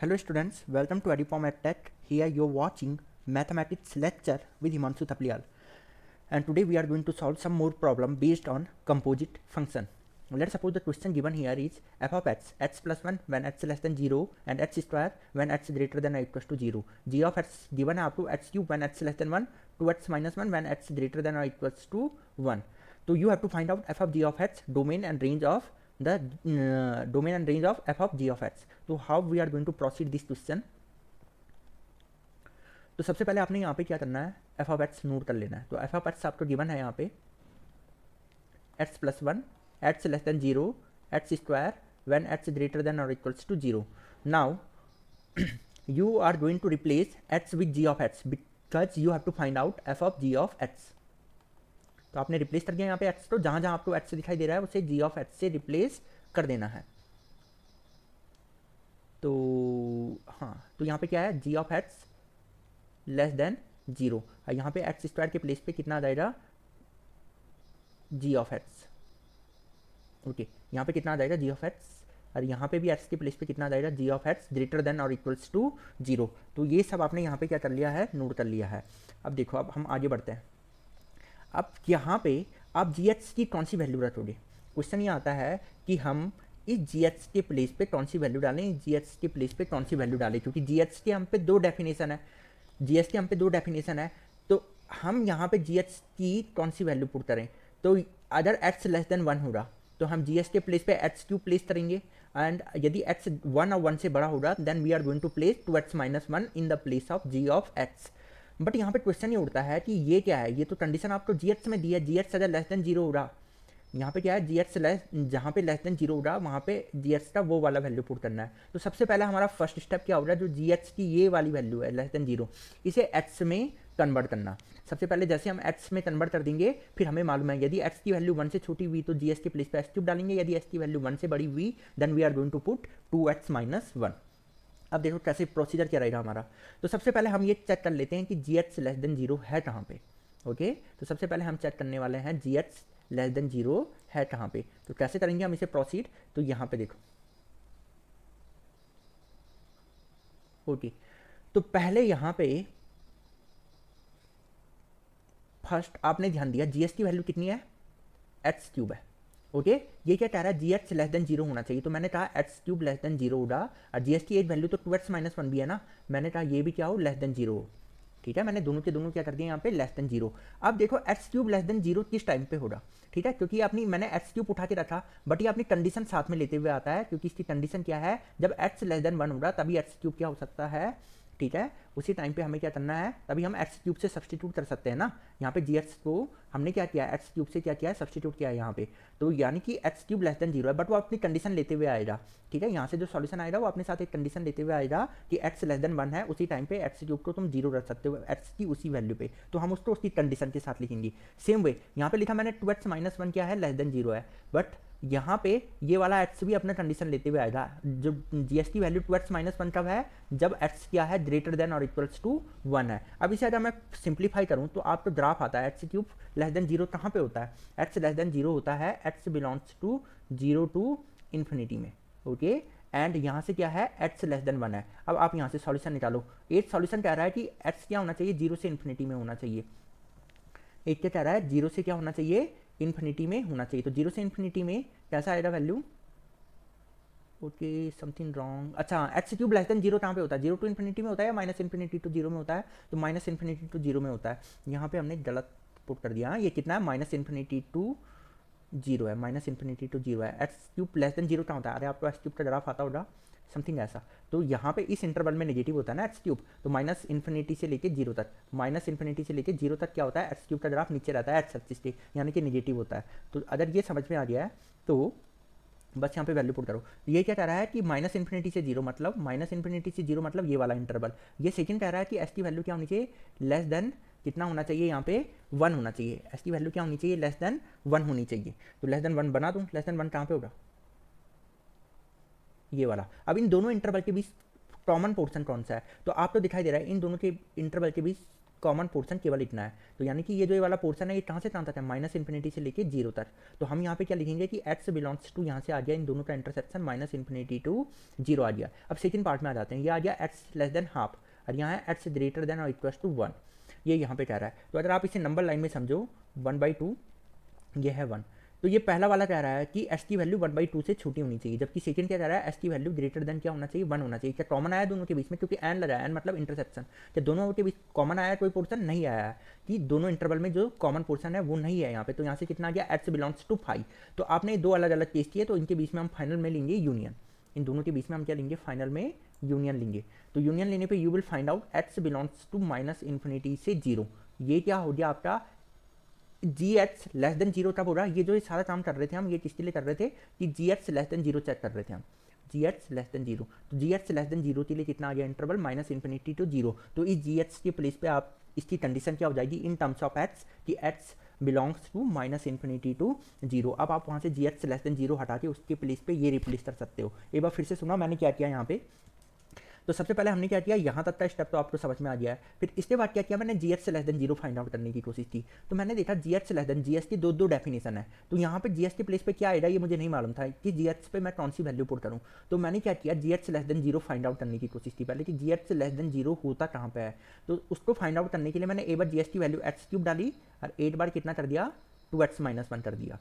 Hello students, welcome to Adipom EdTech. Here you're watching mathematics lecture with Himanshu Thapliyal. And today we are going to solve some more problem based on composite function. Let's suppose the question given here is f of x plus 1 when x less than 0 and x square when x greater than or equals to 0. G of x given है आपको x cube when x less than 1, 2x minus 1 when x greater than or equals to 1. So you have to find out f of g of x, domain and range of the domain and range of f of g of x. So how we are going to proceed this question? तो सबसे पहले आपने यहाँ पे क्या करना है, f of x note कर लेना है. तो एफ ऑफ एक्स आपको गिवन है यहाँ पे x plus 1, x less than 0, x square when x greater than और equals to 0. Now you are going to replace x with g of x because you have to find out f of g of x. तो आपने replace कर दिया यहाँ पे x, तो जहाँ जहाँ आपको x दिखाई दे रहा है उसे g of x से रिप्लेस कर देना है. तो हाँ, तो यहाँ पे क्या है, g of x less than 0. यहाँ पे एक्स स्क्वायर के प्लेस पे कितना आ जाएगा, g ऑफ x. ओके, यहाँ पे कितना आ जाएगा, g ऑफ x, और यहाँ पे भी x के प्लेस पे कितना आ जाएगा, g of x greater than और इक्वल्स टू 0. तो ये सब आपने यहाँ पे क्या कर लिया है, नोट कर लिया है. अब देखो, अब हम आगे बढ़ते हैं. अब यहाँ पे आप gh की कौन सी वैल्यू रखोगे. क्वेश्चन ये आता है कि हम इस gh के प्लेस पे कौन सी वैल्यू डालें, gh के प्लेस पे कौन सी वैल्यू डालें, क्योंकि gh के हम पे दो डेफिनेशन है, gh के हम पे दो डेफिनेशन है. तो हम यहाँ पे gh की कौन सी वैल्यू पुट करें. तो अगर x लेस देन 1 होगा तो हम gh के प्लेस पे x क्यूब प्लेस करेंगे, एंड यदि x 1 और 1 से बड़ा होगा then we are going to place 2x minus 1 in the place of g of x. But यहाँ पे क्वेश्चन ये उठता है कि ये क्या है, ये तो कंडीशन आपको gh में दी है, gh अगर लेस देन 0 होगा, यहाँ पे क्या है, gh लेस, जहाँ पे लेस देन 0 होगा वहाँ पे gh का वो वाला वैल्यू पुट करना है. तो सबसे पहले हमारा फर्स्ट स्टेप क्या होगा, जो gh की ये वाली वैल्यू है लेस देन 0, इसे x में कन्वर्ट करना. सबसे पहले जैसे हम x में कन्वर्ट कर देंगे, फिर हमें मालूम है यदि x की वैल्यू 1 से छोटी हुई तो gh के प्लेस पे x क्यूब डालेंगे, यदि x की वैल्यू 1 से बड़ी हुई then we are going to put 2x minus 1. अब देखो कैसे प्रोसीजर क्या रहेगा हमारा. तो सबसे पहले हम ये चेक कर लेते हैं कि gh लेस देन 0 है कहाँ पे. ओके, तो सबसे पहले हम चेक करने वाले हैं gh लेस देन 0 है कहाँ पे. तो कैसे करेंगे हम इसे प्रोसीड, तो यहाँ पे देखो. ओके, तो पहले यहाँ पे फर्स्ट आपने ध्यान दिया gh की वैल्यू कितनी है, एक्स क्यूब है. ओके, ये क्या कह रहा है, gh लेस देन 0 होना चाहिए, तो मैंने कहा एक्स क्यूब लेस देन 0 होगा, और gh की एक वैल्यू तो 2x माइनस 1 भी है ना, मैंने कहा ये भी क्या हो, लेस देन 0 हो. ठीक है, मैंने दोनों के दोनों क्या कर दिए यहाँ पे, लेस देन 0. अब देखो एक्स क्यूब लेस देन 0 किस टाइम पे होगा. ठीक है, क्योंकि अपनी मैंने एक्स क्यूब उठा के रखा, बट ये अपनी कंडीशन साथ में लेते हुए आता है, क्योंकि इसकी कंडीशन क्या है, जब एक्स लेस देन 1 होगा तभी एक्स क्यूब क्या हो सकता है. ठीक है, उसी टाइम पे हमें क्या करना है, तभी हम एक्स क्यूब से सब्सटीट्यूट कर सकते हैं ना. यहाँ पे gh को हमने क्या किया, एक्स क्यूब से क्या किया है, सब्सटीट्यूट किया है यहाँ पे. तो यानी कि एक्स क्यूब लेस देन 0 है, बट वो अपनी कंडीशन लेते हुए आएगा. ठीक है, यहाँ से जो सॉल्यूशन आएगा वो अपने साथ एक कंडीशन लेते हुए आएगा कि एक्स लेस देन 1 है, उसी टाइम पे एक्स क्यूब को तुम 0 रख सकते हो एक्स की उसी वैल्यू पे, तो हम उसको उसकी कंडीशन के साथ लिखेंगे. सेम वे यहाँ पे लिखा मैंने 2x माइनस 1 क्या है, लेस देन 0 है, बट यहाँ पे ये वाला x भी अपना कंडीशन लेते हुए आएगा. जो gh की वैल्यू 2x माइनस 1 कब है, जब x क्या है, ग्रेटर देन और इक्वल्स टू 1 है. अब इसे अगर मैं सिंप्लीफाई करूँ तो आपको ग्राफ आता है एक्स क्यूब लेस देन 0 कहाँ पे होता है, x लेस देन 0 होता है, x belongs to 0 to infinity में. ओके, एंड यहाँ से क्या है, x लेस देन 1 है. अब आप यहाँ से सॉल्यूशन निकालो. एक सॉल्यूशन कह रहा है कि x क्या होना चाहिए, 0 से इन्फिनिटी में होना चाहिए. एक क्या कह रहा है, 0 से क्या होना चाहिए, इन्फिनिटी में होना चाहिए. तो 0 से इन्फिनिटी में कैसा आएगा वैल्यू. Okay, something wrong. अच्छा, एक्स क्यूब लेस देन 0 कहाँ पे होता है, 0 टू इन्फिनिटी में होता है या माइनस इन्फिनिटी टू 0 में होता है, तो माइनस इन्फिनिटी टू 0 में होता है. यहाँ पे हमने गलत पुट कर दिया. ये कितना है, माइनस इन्फिनिटी टू 0 है, माइनस इन्फिनिटी टू 0 है. एक्स क्यूब लेस देन 0 कहाँ होता है, अरे आपको एक्स क्यूब का ग्राफ आता होगा समथिंग ऐसा. तो यहाँ पे इस इंटरवल में नेगेटिव होता है ना एक्स क्यूब, तो माइनस इन्फिनिटी से लेके 0 तक, माइनस इन्फिनिटी से लेके 0 तक क्या होता है, एक्स क्यूब का ग्राफ नीचे रहता है एक्स एक्सिस के, यानी कि नेगेटिव होता है. तो अगर ये समझ में आ गया है तो बस यहाँ पे वैल्यू पुट करो. ये क्या कह रहा है कि माइनस इन्फिनिटी से 0 मतलब, माइनस इन्फिनिटी से 0 मतलब ये वाला इंटरवल. ये सेकंड कह रहा है कि एस की वैल्यू क्या होनी चाहिए, लेस देन कितना होना चाहिए, यहाँ पे 1 होना चाहिए. एस की वैल्यू क्या होनी चाहिए, लेस देन 1 होनी चाहिए. तो लेस देन 1 बना दूँ, लेस देन 1 कहाँ पे होगा, ये वाला. अब इन दोनों इंटरवल के बीच कॉमन पोर्शन कौन सा है, तो आपको दिखाई दे रहा है इन दोनों के इंटरवल के बीच कॉमन पोर्शन केवल इतना है। तो यानी कि ये जो ये वाला पोर्शन है ये कहाँ से कहाँ तक है, माइनस इन्फिनिटी से लेके जीरो तक। तो हम यहाँ पे क्या लिखेंगे कि एच बिलोंग्स टू, यहाँ से आ गया इन दोनों का intersection minus infinity to zero आ गया। अब सेकंड पार्ट में आ जाते हैं, ये आ गया एच लेस देन हाफ और यहाँ है एच ग्रेटर देन और इक्वल टू 1, ये यहाँ पे कह रहा है। तो अगर आप इसे नंबर लाइन में समझो 1/2 ये है 1, तो ये पहला वाला कह रहा है कि एस की वैल्यू 1/2 से छोटी होनी चाहिए, जबकि सेकंड क्या कह रहा है एस की वैल्यू ग्रेटर देन क्या होना चाहिए, 1 होना चाहिए। क्या कॉमन आया दोनों के बीच में, क्योंकि एन लगा है, एन मतलब इंटरसेक्शन, क्या दोनों के बीच कॉमन आया कोई पोर्शन नहीं आया है, कि दोनों इंटरवल में जो कॉमन पोर्शन है वो नहीं है यहाँ पे। तो यहाँ से कितना आ गया, एच बिलोंग्स टू 5। तो आपने दो अलग अलग केस किए, तो इनके बीच में हम फाइनल में लेंगे यूनियन, इन दोनों के बीच में हम क्या लेंगे, फाइनल में यूनियन लेंगे। तो यूनियन लेने पे you will find out h belongs to minus infinity से जीरो, ये क्या हो गया आपका g H less than zero तब हो रहा है। ये जो ये सारा काम कर रहे थे हम, ये किसके लिए कर रहे थे कि जी H less than zero check कर रहे थे हम, G H less than zero. तो G H less than zero के लिए कितना आ गया interval, minus infinity to zero. तो इस जी एच के प्लेस पे आप इसकी कंडीशन क्या हो जाएगी इन टर्म्स ऑफ एच, कि h belongs to minus infinity to zero. अब आप वहाँ से g H less than zero हटा के उसके प्लेस पे ये रिप्लेस कर सकते हो। एक बार फिर से सुना मैंने क्या किया यहाँ पे। तो सबसे पहले हमने क्या किया, यहाँ तक का स्टेप तो आपको समझ में आ गया है। फिर इसके बाद क्या किया, मैंने जी एच से less than zero find out करने की कोशिश की। तो मैंने देखा जी एच से लेस देन, जी एच की दो डेफिनेशन है। तो यहाँ पे जी एच के प्लेस पे क्या आएगा ये मुझे नहीं मालूम था कि जी एच पे मैं कौन सी वैल्यू पुट करूँ। तो मैंने क्या किया, जी एच से less than zero find out करने की कोशिश की पहले, कि जी एच से लेस देन जीरो होता कहाँ पे है। तो उसको फाइंड आउट करने के लिए मैंने एक बार जी एच की वैल्यू एक्स क्यूब डाली और 8 बार कितना कर दिया, 2x-1 कर दिया।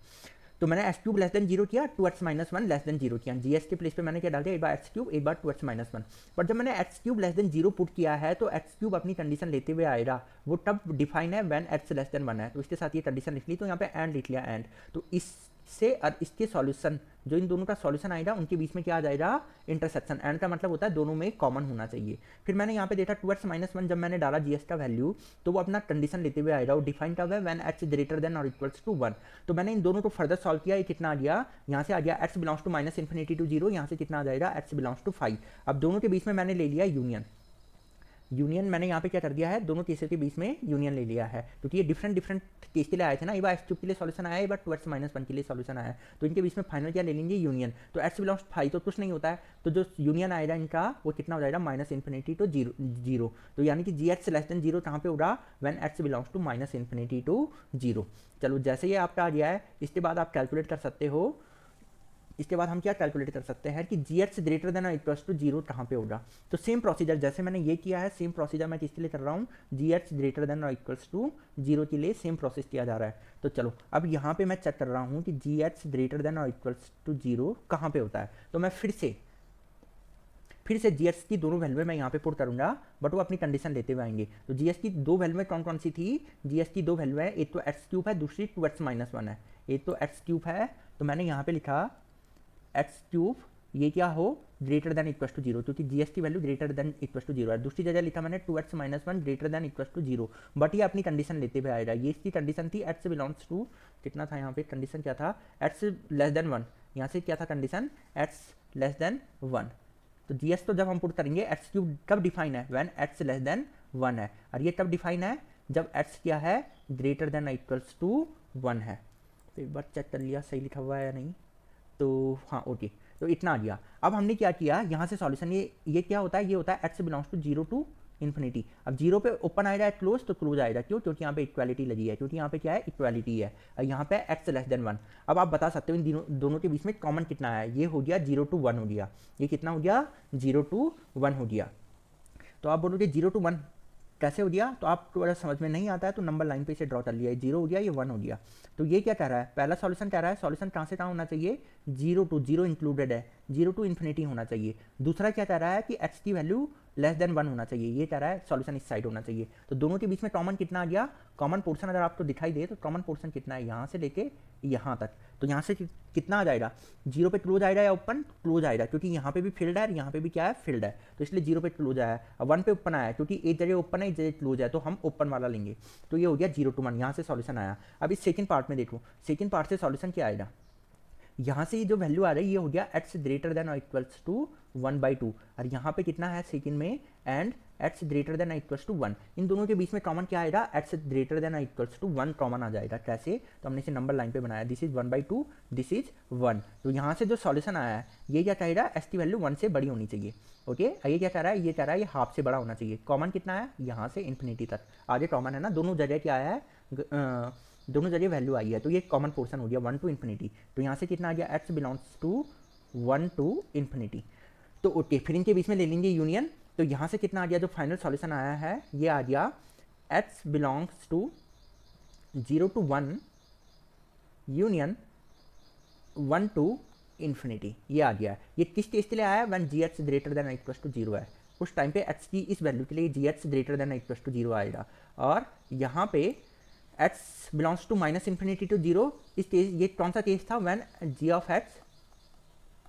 तो मैंने x cube less than zero किया, 2x-1 लेस देन जीरो किया। जी एस के प्लेस पे मैंने क्या डाल दिया, एक बार एक्स क्यूब एक बार 2x-1। पर जब मैंने x cube less than zero put किया है तो एक्स क्यूब अपनी कंडीशन लेते हुए आएगा, वो तब डिफाइन है व्हेन एक्स लेस देन 1 है। तो इसके साथ ये कंडीशन लिख ली, तो यहाँ पे एंड लिख लिया एंड। तो इससे और इसके सॉल्यूशन, जो इन दोनों का सॉल्यूशन आएगा उनके बीच में क्या आ जाएगा, इंटरसेक्शन। एंड का मतलब होता है दोनों में कॉमन होना चाहिए। फिर मैंने यहाँ पे देखा 2x-1 जब मैंने डाला जीएस का वैल्यू, तो वो अपना कंडीशन लेते हुए आएगा, वो डिफाइन कब है, व्हेन x ग्रेटर देन और इक्वल्स टू 1। तो मैंने इन दोनों को फर्दर सॉल्व किया, ये कितना आ गया, यहाँ से आ गया x belongs to minus infinity to zero, यहाँ से कितना आ जाएगा x बिलोंग्स टू 5। अब दोनों के बीच में मैंने ले लिया यूनियन, यूनियन मैंने यहाँ पे क्या कर दिया है, दोनों केसेस के बीच में यूनियन ले लिया है, क्योंकि ये डिफरेंट केस के लिए आए थे ना। एक बार एक्स क्यूब के लिए सॉल्यूशन आया, एक बार 2x-1 के लिए सॉल्यूशन आया, तो इनके बीच में फाइनल क्या ले लेंगे, यूनियन। तो x बिलोंग्स टू 5 तो कुछ नहीं होता है, तो जो यूनियन आएगा इनका वो कितना हो जाएगा, माइनस इन्फिनिटी टू जीरो। तो यानी कि जी एच लेस देन जीरो कहाँ पे होगा, when x belongs to minus infinity to zero. चलो जैसे ये आपका आ गया है, इसके बाद आप कैलकुलेट कर सकते हो, इसके बाद हम क्या कैलकुलेट कर सकते हैं कि जी h greater than equals to zero कहाँ पे होगा। तो सेम प्रोसीजर जैसे मैंने ये किया है, सेम प्रोसीजर मैं किसके लिए कर रहा हूँ, g h greater than equals to zero के लिए सेम प्रोसेस किया जा रहा है। तो चलो अब यहाँ पे मैं चेक कर रहा हूँ कि जी h greater than equals to zero कहाँ पे होता है। तो मैं फिर से जी एच की दोनों वैल्यू मैं यहाँ पे पुट करूँगा, बट वो अपनी कंडीशन लेते हुए आएंगे। तो जी एच की दो वैल्यू कौन कौन सी थी, जी एच की दो वैल्यू है, एक तो एक्स क्यूब है, दूसरी 2x-1 है। एक तो एक्स क्यूब है, तो मैंने यहाँ पे लिखा एक्स क्यूब ये क्या हो, greater than equal to zero, क्योंकि जीएस की value greater than equal to zero है। दूसरी जगह लिखा मैंने 2x-1 greater than equal to zero, but ये अपनी कंडीशन लेते हुए आएगा। ये इसकी कंडीशन थी एक्स बिलोंग्स टू, कितना था यहाँ पे कंडीशन क्या था, एक्स लेस देन 1, यहाँ से क्या था कंडीशन, एक्स लेस देन 1। तो जीएस तो जब हम पुट करेंगे, एक्स क्यूब कब डिफाइन है, व्हेन एक्स लेस देन 1 है, और ये कब डिफाइन है, जब एक्स क्या है, ग्रेटर देन इक्वल्स टू 1 है। तो एक बार चेक कर लिया सही लिखा हुआ है या नहीं, तो हाँ ओके, तो इतना आ गया। अब हमने क्या किया, यहाँ से सॉल्यूशन, ये क्या होता है, ये होता है x belongs to zero to infinity. अब जीरो पे ओपन आएगा क्लोज, तो क्लोज आएगा, क्यों, क्योंकि यहाँ पे इक्वालिटी लगी है, क्योंकि यहाँ पे क्या है, इक्वालिटी है, और यहाँ पे एक्स लेस देन 1। अब आप बता सकते हो इन दोनों के बीच में कॉमन कितना है, ये हो गया 0 to 1 हो गया, ये कितना हो गया, 0 to 1 हो गया। तो आप बोलोगे 0 to 1 कैसे हो गया, तो आपको अगर समझ में नहीं आता है तो नंबर लाइन पे इसे ड्रॉ कर लिया, 0 हो गया, ये 1 हो गया। तो ये क्या कह रहा है, पहला सॉल्यूशन कह रहा है सॉल्यूशन कहाँ से कहाँ होना चाहिए, 0 to 0 इंक्लूडेड है, 0 to इन्फिनिटी होना चाहिए। दूसरा क्या कह रहा है कि x की वैल्यू लेस देन 1 होना चाहिए, ये कह रहा है सॉल्यूशन इस साइड होना चाहिए। तो दोनों के बीच में कॉमन कितना आ गया, कॉमन पोर्शन अगर आपको दिखाई दे तो कॉमन पोर्शन कितना है, यहाँ से लेके यहाँ तक। तो यहाँ से कितना आ जाएगा, 0 पे क्लोज आएगा या ओपन, क्लोज आएगा, क्योंकि यहाँ पे भी फील्ड है, यहाँ पे भी क्या है, फील्ड है, तो इसलिए 0 पे क्लोज आया है। अब 1 पे ओपन आया है, क्योंकि एक जगह ओपन है एक जगह क्लोज है, तो हम ओपन वाला लेंगे। तो ये हो गया 0 to 1, यहाँ से सॉल्यूशन आया। अब इस सेकंड पार्ट में देखो, सेकंड पार्ट से सॉल्यूशन क्या आएगा, यहाँ से ये जो वैल्यू आ रही है ये हो गया एट्स ग्रेटर देन और इक्वल्स टू 1/2, और यहाँ पे कितना है सेकंड में, and x greater than equals to 1। इन दोनों के बीच में कॉमन क्या आएगा, x greater than equals to 1 common आ जाएगा। कैसे, तो हमने इसे नंबर लाइन पे बनाया, दिस इज 1/2, दिस इज 1। तो यहाँ से जो सॉल्यूशन आया है ये क्या कह रहा है, एस की वैल्यू 1 से बड़ी होनी चाहिए। ओके, ये क्या कह रहा है, ये कह रहा है ये हाफ से बड़ा होना चाहिए। कॉमन कितना है, यहाँ से इन्फिनिटी तक आगे कॉमन है ना, दोनों जगह क्या आया है, दोनों जगह वैल्यू आई है, तो ये कॉमन पोर्शन हो गया 1 to इन्फिनिटी। तो यहाँ से कितना आ गया, x belongs to 1 to infinity. तो ओके, फिर इनके बीच में ले लेंगे यूनियन। तो यहाँ से कितना आ गया, जो फाइनल सॉल्यूशन आया है ये आ गया x belongs to 0 to 1 union 1 to infinity, ये आ गया। ये किस केस के लिए आया है, when g h greater than equal to 0 है, उस टाइम पे एच की इस वैल्यू के लिए g h greater than equal to 0 आएगा। और यहाँ पे x belongs to minus infinity to 0, इस केस ये कौन सा केस था, when g of x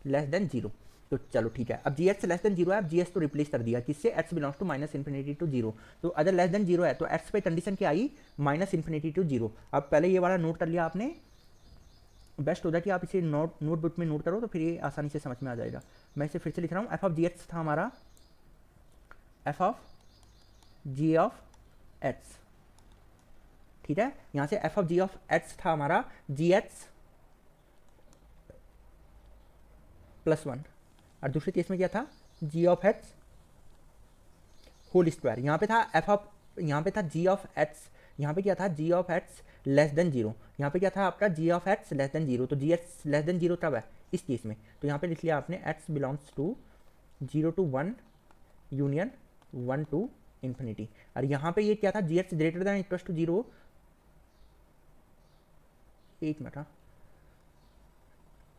less than 0। तो चलो ठीक है, अब जी एक्स लेस देन 0 है, अब जी एस तो रिप्लेस कर दिया किससे, x belongs to minus infinity to 0। तो अगर लेस देन 0 है तो एक्स पे कंडीशन क्या आई, माइनस इन्फिनिटी टू 0। अब पहले ये वाला नोट कर लिया आपने, बेस्ट होता है कि आप इसे नोटबुक में नोट करो तो फिर ये आसानी से समझ में आ जाएगा। मैं इसे फिर से लिख रहा हूँ, एफ ऑफ जी एक्स था हमारा, f of g of x, ठीक है। यहाँ से f of g of x था हमारा जी एक्स प्लस 1, और दूसरे केस में क्या था, जी ऑफ एक्स होल स्क्वायर। यहाँ पे था एफ ऑफ, यहाँ पे था जी ऑफ एक्स, यहाँ पे क्या था, जी ऑफ एक्स लेस देन 0। यहाँ पे क्या था आपका, जी ऑफ एक्स लेस देन 0। तो जी एक्स लेस देन 0 तब है इस केस में, तो यहाँ पे लिख लिया आपने x belongs to 0 to 1 union 1 to infinity. और यहाँ पे ये क्या था, G x greater than equal to 0, एक minute,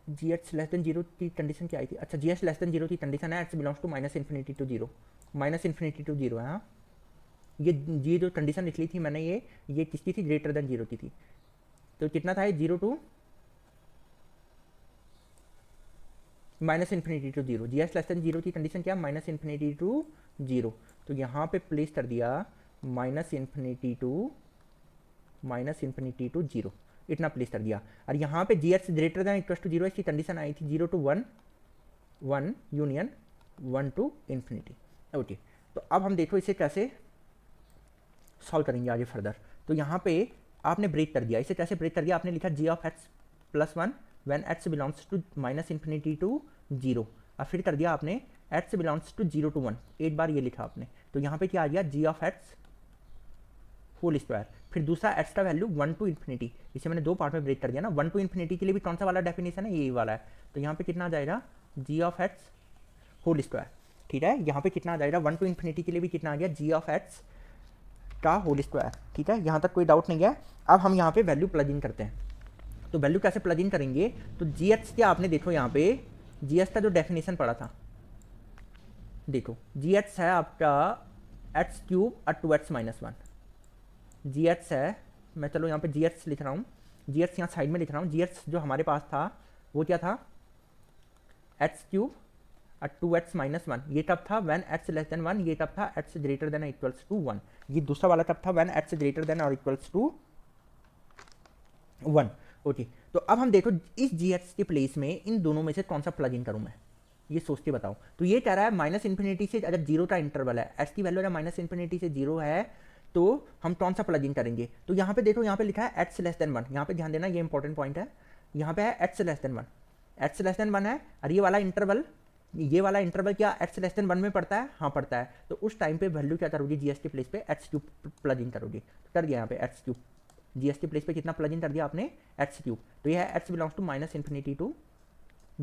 G H less than 0 की कंडीशन क्या आई थी, अच्छा जी एच लेस देन 0 की कंडीशन है x belongs to minus infinity to 0, minus infinity to 0 है। हाँ, ये जो कंडीशन लिख ली थी मैंने, ये किसकी थी, ग्रेटर देन 0 की थी। तो कितना था, 0 to minus infinity to 0, g H less than 0 की कंडीशन क्या, माइनस इन्फिनिटी टू 0। तो यहाँ पे प्लेस कर दिया माइनस इन्फिनिटी टू 0, इतना प्लेस कर दिया। और यहाँ पे G x greater than equal to 0 इसकी कंडीशन आई थी 0 to 1 union 1 to infinity. Okay, तो अब हम देखो इसे कैसे सॉल्व करेंगे आगे फर्दर। तो यहाँ पे आपने ब्रेक कर दिया, इसे कैसे ब्रेक कर दिया, आपने लिखा G of x plus 1 when x belongs to minus infinity to 0, और फिर कर दिया आपने एक्स बिलोंग्स टू 0 to 1, एक बार ये लिखा आपने। तो यहाँ पे क्या आ गया, जी ऑफ एक्स होल स्क्वायर, फिर दूसरा एक्स का वैल्यू 1 to इन्फिनिटी, इसे मैंने दो पार्ट में ब्रेक कर दिया ना। 1 to इन्फिनिटी के लिए भी कौन सा वाला डेफिनेशन है, यही वाला है। तो यहाँ पे कितना आ जाएगा, जी ऑफ एक्स होल स्क्वायर, ठीक है। यहाँ पे कितना आ जाएगा, 1 to इन्फिनिटी के लिए भी कितना आ गया, जी ऑफ एक्स का होल स्क्वायर, ठीक है। यहाँ तक कोई डाउट नहीं है। अब हम यहाँ पे वैल्यू प्लग इन करते हैं। तो वैल्यू कैसे प्लग इन करेंगे, तो जी एक्स क्या आपने देखो यहाँ पे जी एक्स का जो डेफिनेशन पड़ा था, देखो जी एक्स है आपका एक्स क्यूब और 2x माइनस 1, जी एक्स है, मैं चलो यहाँ पे जी एक्स लिख रहा हूँ, जी एक्स यहाँ साइड में लिख रहा हूँ। जी एक्स जो हमारे पास था वो क्या था, एक्स क्यूब और 2x माइनस 1, ये तब था व्हेन x लेस देन 1, ये तब था x greater than equals to 1, ये दूसरा वाला तब था व्हेन x ग्रेटर देन और इक्वल्स टू 1। ओके, तो अब हम देखो इस जी एक्स के प्लेस में इन दोनों में से कौन सा प्लग इन करूँ मैं, ये सोच के बताओ। तो ये कह रहा है माइनस इन्फिनिटी से, अगर 0 का इंटरवल है, x की वैल्यू अगर माइनस इन्फिनिटी से 0 है तो हम कौन सा प्लग इन करेंगे। तो यहाँ पे देखो, यहाँ पे लिखा है x लेस देन 1, यहाँ पे ध्यान देना, ये इंपॉर्टेंट पॉइंट है। यहाँ पे है x less than 1, x less than 1 है, और ये वाला इंटरवल क्या x लेस देन 1 में पड़ता है, हाँ पड़ता है। तो उस टाइम पे वैल्यू क्या करोगे, जी एस के प्लेस पे एक्स क्यूब प्लग इन करोगे। कर दिया यहाँ पे एक्स क्यूब, जी एस के प्लेस पे कितना प्लग इन कर दिया आपने, एक्स क्यूब। तो ये है x belongs to minus infinity to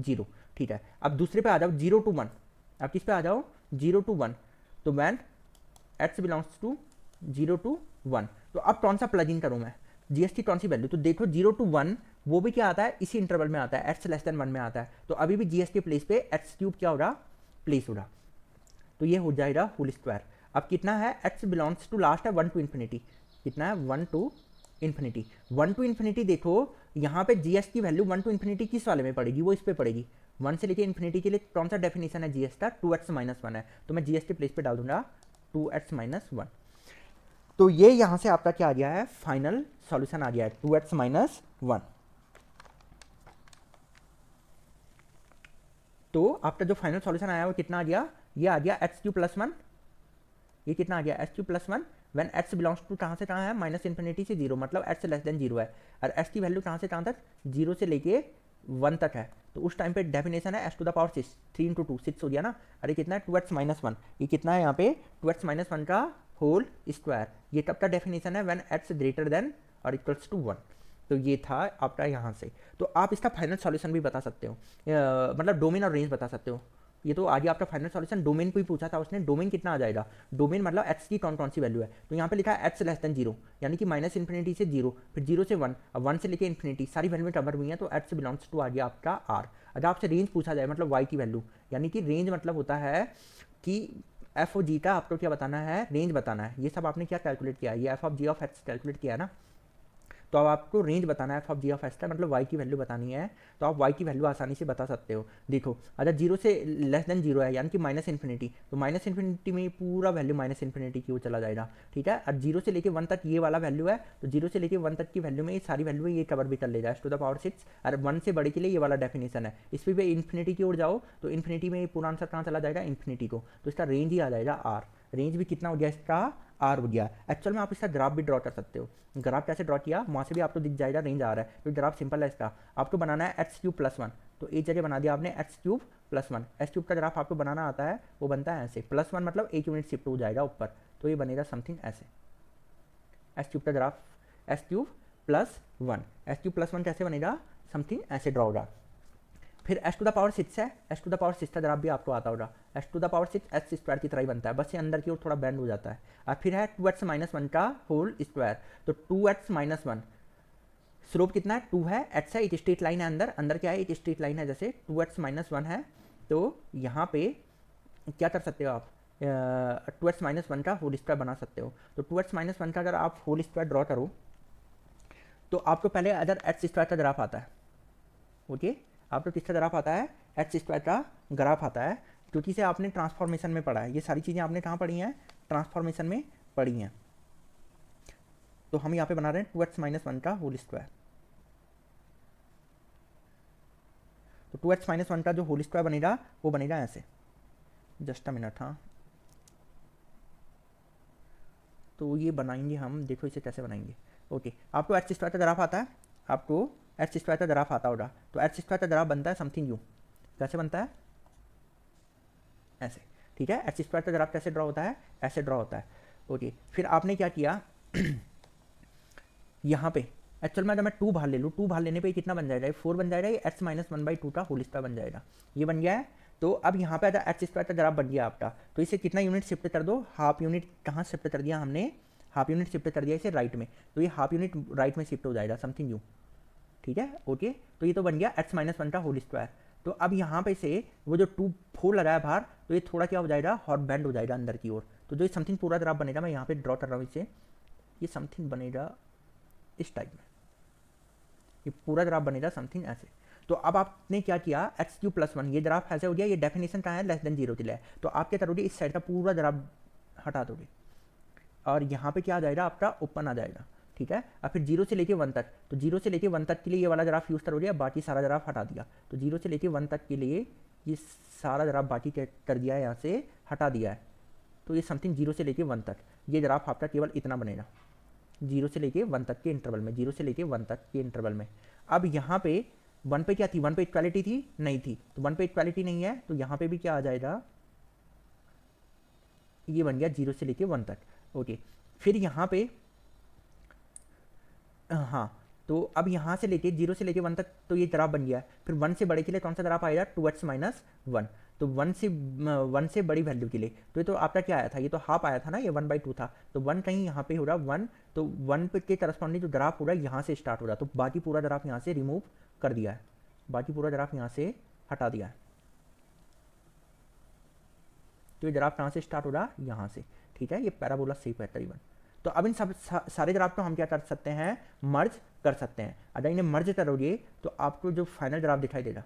0, ठीक है। अब दूसरे पे आ जाओ 0 to 1, अब किस पे आ जाओ 0 to 1, तो when x belongs to 0 to 1, तो अब कौन सा प्लग इन करूँ मैं, जी एस की कौन सी वैल्यू। तो देखो 0 to 1 वो भी क्या आता है, इसी इंटरवल में आता है, एक्स लेस देन 1 में आता है। तो अभी भी जी एस के प्लेस पे एक्स क्यूब क्या होगा, प्लेस होगा, तो ये हो जाएगा होल स्क्वायर। अब कितना है, एक्स बिलोंग्स टू लास्ट है 1 to इन्फिनिटी, कितना है 1 to इन्फिनिटी। 1 to इन्फिनिटी देखो यहाँ पे जी एस की वैल्यू 1 to इन्फिनिटी किस वाले में पड़ेगी, वो इस पे पड़ेगी। 1 से लेके इन्फिनिटी के लिए कौन सा डेफिनेशन है जी एस का, 2x माइनस 1 है, तो मैं जी एस के प्लेस पे डाल दूंगा 2x माइनस 1। तो ये यहाँ से आपका क्या आ गया है, फाइनल सॉल्यूशन आ गया है 2x माइनस 1। तो आपका जो फाइनल सॉल्यूशन आया वो कितना आ गया, ये आ गया एक्स क्यू प्लस वन, ये कितना आ गया x cube plus one when x belongs to कहाँ से कहाँ है, माइनस इन्फिनिटी से जीरो, मतलब एक्स लेस देन जीरो है, और एक्स की वैल्यू कहाँ से कहाँ तक, जीरो से लेके वन तक है। तो उस टाइम पे डेफिनेशन है S to the power six, three into two six हो गया ना, अरे कितना है टू एक्स माइनस वन, ये कितना है यहाँ पे टू एक्स माइनस वन का होल स्क्वायर, ये तब का डेफिनेशन है व्हेन एक्स ग्रेटर देन और इक्वल्स टू वन। तो ये था आपका यहाँ से। तो आप इसका फाइनल सॉल्यूशन भी बता सकते हो, मतलब डोमेन और रेंज बता सकते हो। ये तो आगे आपका फाइनल सॉल्यूशन डोमेन को ही पूछा था उसने, डोमेन कितना आ जाएगा, डोमेन मतलब एक्स की कौन कौन सी वैल्यू है, तो यहाँ पे लिखा है एक्स लेस देन जीरो, यानी कि माइनस इन्फिनिटी से जीरो, फिर जीरो से वन, अब वन से लेके इन्फिनिटी सारी वैल्यू कवर हुई है, तो एक्स बिलोंग्स टू आ गया आपका आर। अगर आपसे रेंज पूछा जाए मतलब वाई की वैल्यू, यानी कि रेंज मतलब होता है कि एफ ओ जी का आपको क्या बताना है, रेंज बताना है। ये सब आपने क्या कैलकुलेट किया है, ये f of g of x calculate किया है ना, तो अब आपको रेंज बताना है f of g of x का, मतलब वाई की वैल्यू बतानी है, तो आप वाई की वैल्यू आसानी से बता सकते हो। देखो अगर जीरो से लेस देन जीरो है यानी कि माइनस इन्फिनिटी, तो माइनस इन्फिनिटी में पूरा वैल्यू माइनस इन्फिनिटी की वो चला जाएगा, ठीक है। और जीरो से लेके वन तक ये वाला वैल्यू है, तो जीरो से लेके वन तक की वैल्यू में ये सारी वैल्यू है, ये कवर भी कर लेगा s to the power six, और वन से बड़े के लिए ये वाला डेफिनेशन है। इस पर इन्फिनिटी की ओर जाओ तो इन्फिनिटी में पूरा आंसर कहाँ चला जाएगा, इन्फिनिटी को, तो इसका रेंज ही आ जाएगा आर। रेंज भी कितना हो गया इसका, आर हो गया। एक्चुअल में आप इसका ग्राफ भी ड्रॉ कर सकते हो, ग्राफ कैसे ड्रॉ किया वहाँ से भी आपको दिख जाएगा रेंज आ रहा है, तो ग्राफ सिंपल है इसका, आपको बनाना है एक्स क्यूब प्लस वन, तो एक जगह बना दिया आपने x cube plus one, x cube का ग्राफ आपको बनाना आता है, वो बनता है ऐसे, प्लस वन मतलब एक यूनिट शिफ्ट हो जाएगा ऊपर, तो ये बनेगा समथिंग ऐसे, एक्स क्यूब का graph x cube plus one, x cube plus one कैसे बनेगा, समथिंग ऐसे ड्रॉ होगा। फिर x to the power six है, S to the power six का ग्राफ भी आपको आता होगा, x to the power six x square की तरह ही बनता है, बस ये अंदर की ओर थोड़ा बैंड हो जाता है। और फिर है टू एक्स माइनस वन का होल स्क्वायर, तो two x minus one, slope कितना है, टू है, एक्स है, एक स्ट्रेट लाइन है अंदर, अंदर क्या है, एक स्ट्रेट लाइन है, जैसे टू एक्स माइनस वन है, तो यहाँ पे क्या कर सकते हो आप, टू एक्स माइनस वन का होल स्क्वायर बना सकते हो। तो टू एक्स माइनस वन का अगर आप होल स्क्वायर ड्रॉ करो, तो आपको पहले अगर एक्स स्क्वायर का ग्राफ आता है, ओके, आपको किसका ग्राफ आता है, एक्स स्क्वायर का ग्राफ आता है, क्योंकि इसे आपने ट्रांसफॉर्मेशन में पढ़ा है, ये सारी चीज़ें आपने कहाँ पढ़ी हैं, ट्रांसफॉर्मेशन में पढ़ी हैं। तो हम यहाँ पे बना रहे हैं टू एक्स माइनस वन का होल स्क्वायर, तो टू एक्स माइनस वन का जो होल स्क्वायर बनेगा वो बनेगा ऐसे, जस्ट अ मिनट, हाँ, तो ये बनाएंगे हम, देखो इसे कैसे बनाएंगे। ओके, आपको एक्स स्क्वायर का ग्राफ आता है, आपको एक्स स्क्वायर का ग्राफ आता होगा, तो एक्स स्क्वायर का ग्राफ बनता है समथिंग यू, कैसे बनता है, ऐसे, ठीक है। एक्स स्क्वायर का ग्राफ कैसे ड्रॉ होता है, ऐसे ड्रॉ होता है। ओके, फिर आपने क्या किया यहाँ पे एक्चुअल में अगर मैं टू बाहर ले लूँ, टू बाहर लेने पे कितना बन जाएगा, ये फोर बन जाएगा, ये x minus one by two का होल स्क्वायर बन जाएगा, ये बन गया है। तो अब यहाँ पे अगर एक्स स्क्वायर का ग्राफ बन गया आपका, तो इसे कितना यूनिट शिफ्ट कर दो, हाफ यूनिट कहाँ शिफ्ट कर दिया हमने, हाफ यूनिट शिफ्ट कर दिया इसे राइट में, तो ये हाफ यूनिट राइट में शिफ्ट हो जाएगा समथिंग यू, ठीक है। ओके, तो ये तो बन गया एक्स माइनस वन का होल स्क्वायर। तो अब यहाँ पे से वो जो टू फोर लगाया बाहर, तो ये थोड़ा क्या हो जाएगा, हॉट बैंड हो जाएगा अंदर की ओर, तो जो ये समथिंग पूरा ग्राफ बनेगा, मैं यहाँ पे ड्रॉ कर रहा हूँ इसे, ये समथिंग बनेगा इस टाइप में, ये पूरा ग्राफ बनेगा समथिंग ऐसे। तो अब आपने क्या किया, एक्स क्यू प्लस वन, ये ग्राफ ऐसे हो गया, ये डेफिनेशन कहाँ है, लेस देन जीरो के लिए, तो आप क्या करोगे, इस साइड का पूरा ग्राफ हटा दोगे, और यहाँ पे क्या आ जाएगा, आपका ओपन आ जाएगा, ठीक है। और फिर जीरो से लेके वन तक, तो जीरो से लेके वन तक के लिए ये वाला ग्राफ यूज़ करोगे, बाकी सारा ग्राफ हटा दिया, तो जीरो से लेके वन तक के लिए ये सारा ग्राफ बाकी कर दिया है, यहाँ से हटा दिया है, तो ये समथिंग जीरो से लेके वन तक, ये ग्राफ आपका केवल इतना बनेगा, जीरो से लेके वन तक के इंटरवल में, जीरो से लेके वन तक के इंटरवल में। अब यहाँ पे वन पे क्या थी, वन पे इक्वालिटी थी, नहीं थी, तो वन पे इक्वालिटी नहीं है, तो यहाँ पे भी क्या आ जाएगा, ये बन गया जीरो से लेके वन तक। ओके, फिर यहाँ पे हाँ, तो अब यहाँ से लेके जीरो से लेके वन तक, तो ये ग्राफ बन गया। फिर वन से बड़े के लिए कौन सा ग्राफ आएगा, टू एक्स माइनस वन, तो वन से बड़ी वैल्यू के लिए, तो ये तो आपका क्या आया था, ये तो हाफ आया था ना, ये वन बाई टू था, तो वन कहीं यहाँ पे हो रहा वन, तो वन पे के करस्पॉन्डिंग जो ग्राफ हो रहा है यहाँ से स्टार्ट हो रहा है, तो बाकी पूरा ग्राफ यहाँ से रिमूव कर दिया है, बाकी पूरा ग्राफ यहाँ से हटा दिया है, तो ये ग्राफ कहाँ से स्टार्ट हो रहा है, यहाँ से, ठीक है। ये पैराबोला शेप है तकरीबन। तो अब इन सब सारे ग्राफ को हम क्या कर सकते हैं, मर्ज कर सकते हैं। अगर इन्हें मर्ज करोगे तो आपको जो फाइनल ग्राफ दिखाई देगा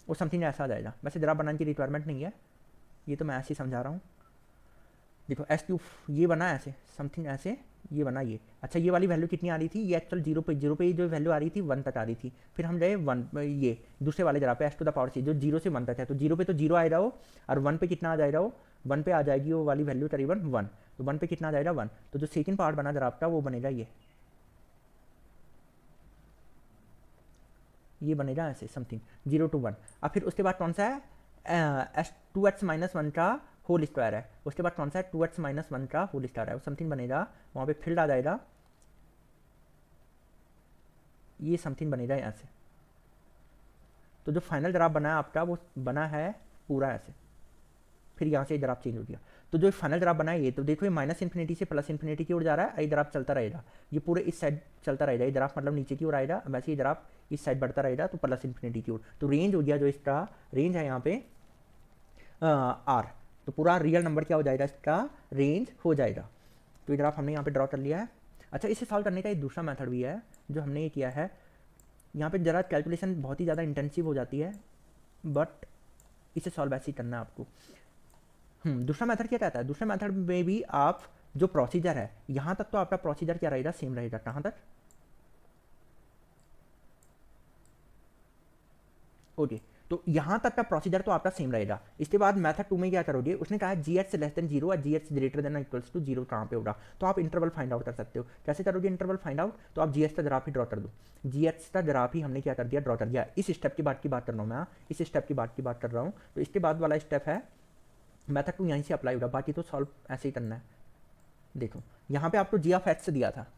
वो समथिंग ऐसा आ जाएगा। वैसे ग्राफ बनाने की रिक्वायरमेंट नहीं है, ये तो मैं ऐसे ही समझा रहा हूँ। देखो एस क्यू ये बना ऐसे, समथिंग ऐसे ये बना ये। अच्छा ये वाली वैल्यू कितनी आ रही थी, ये एक्चुअल जीरो पे जो वैल्यू आ रही थी 1 तक आ रही थी। फिर हम गए 1 ये दूसरे वाले जरा पे एस टू द पावर सी जो 0 से 1 तक है, तो 0 पे तो 0 आएगा वो, और 1 पे कितना आ जाएगा वो, 1 पे आ जाएगी वो वाली वैल्यू करीबन 1, तो 1 पे कितना आ जाएगा 1। तो जो सेकंड पार्ट बना जरा आपका वो बनेगा ये बनेगा ऐसे समथिंग 0 to 1। अब फिर उसके बाद कौन सा है, एस 2x माइनस 1 का होल स्क्वायर है। उसके बाद कौन सा है 2x माइनस 1 का होल स्क्वायर है, वो समथिंग बनेगा वहाँ पे फील्ड आ जाएगा, ये समथिंग बनेगा यहाँ से। तो जो फाइनल ग्राफ बना है आपका वो बना है पूरा ऐसे, फिर यहाँ से ग्राफ चेंज हो गया। तो जो फाइनल ग्राफ बना है ये, तो देखो ये माइनस इन्फिनिटी से प्लस इन्फिनिटी की ओर जा रहा है, ये ग्राफ चलता रहेगा, ये पूरे इस साइड चलता रहेगा, ये ग्राफ मतलब नीचे की ओर आएगा, वैसे ये ग्राफ इस साइड बढ़ता रहेगा, तो प्लस इन्फिनिटी की ओर। तो रेंज हो गया जो इसका रेंज है यहाँ पे आर, तो पूरा रियल नंबर क्या हो जाएगा, इसका रेंज हो जाएगा। तो ये ग्राफ हमने यहाँ पे ड्रॉ कर लिया है। अच्छा इसे सॉल्व करने का एक दूसरा मेथड भी है जो हमने ये किया है, यहाँ पे ज़रा कैलकुलेशन बहुत ही ज़्यादा इंटेंसिव हो जाती है, बट इसे सॉल्व ऐसे ही करना है आपको। दूसरा मेथड क्या कहता है, दूसरे मेथड में भी आप जो प्रोसीजर है यहाँ तक तो आपका प्रोसीजर क्या रहेगा, सेम रहेगा, कहाँ तक, ओके तो यहाँ तक का प्रोसीजर तो आपका सेम रहेगा। इसके बाद मेथड 2 में क्या करोगे, उसने कहा जी एच लेस देन 0 और g h greater than equals to 0 कहाँ पे होगा, तो आप इंटरवल फाइंड आउट कर सकते हो। कैसे करोगे इंटरवल फाइंड आउट, तो आप जी एच का ग्राफ ही ड्रॉ कर दो, जी एच का ग्राफ ही हमने क्या कर दिया, ड्रॉ कर दिया। इस स्टेप की बात कर रहा हूँ मैं, इस स्टेप की बात कर रहा हूँ। तो इसके बाद वाला स्टेप है मेथड 2 यहीं से अप्लाई होगा, बाकी तो सॉल्व ऐसे ही करना है। देखो यहाँ पे आपको जी ऑफ एक्स दिया था,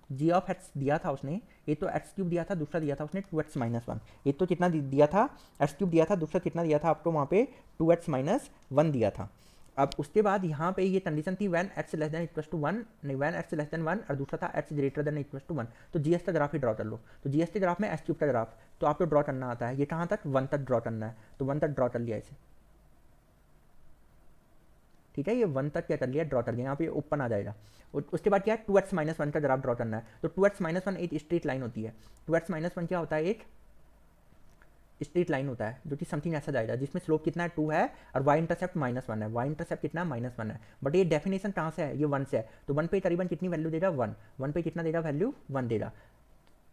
जी ऑफ एक्स दिया था उसने, एक तो एक्स क्यूब दिया था, दूसरा दिया था उसने 2x माइनस 1। एक तो कितना दिया था, एक्स क्यूब दिया था, दूसरा कितना दिया था आपको वहाँ पे 2x माइनस 1 दिया था। अब उसके बाद यहाँ पे ये कंडीशन थी when x less than equals to 1, नहीं वैन एक्स लेस देन 1, और दूसरा था x greater than equals to 1। तो जीएस का ग्राफ ही ड्रॉ कर लो। तो जीएस के ग्राफ में एक्स क्यूब का ग्राफ तो आपको ड्रॉ करना आता है, ये कहाँ तक 1 तक ड्रॉ करना है, तो 1 तक ड्रॉ कर लिया इसे, ठीक है, ये 1 तक क्या कर लिया, ड्रॉ कर लिया, यहाँ पे ओपन आ जाएगा। उसके बाद क्या है 2x माइनस 1 का ग्राफ ड्रॉ करना है। तो 2x माइनस 1 एक स्ट्रेट लाइन होती है, 2x माइनस 1 क्या होता है, एक स्ट्रेट लाइन होता है जो कि समथिंग ऐसा जाएगा जिसमें स्लोप कितना है 2 है और y इंटरसेप्ट -1 है, y इंटरसेप्ट कितना -1 है, बट ये डेफिनेशन कहाँ से है, ये 1 से है। तो 1 पे करीबन कितनी वैल्यू देगा 1, 1 पे कितना देगा वैल्यू 1 देगा,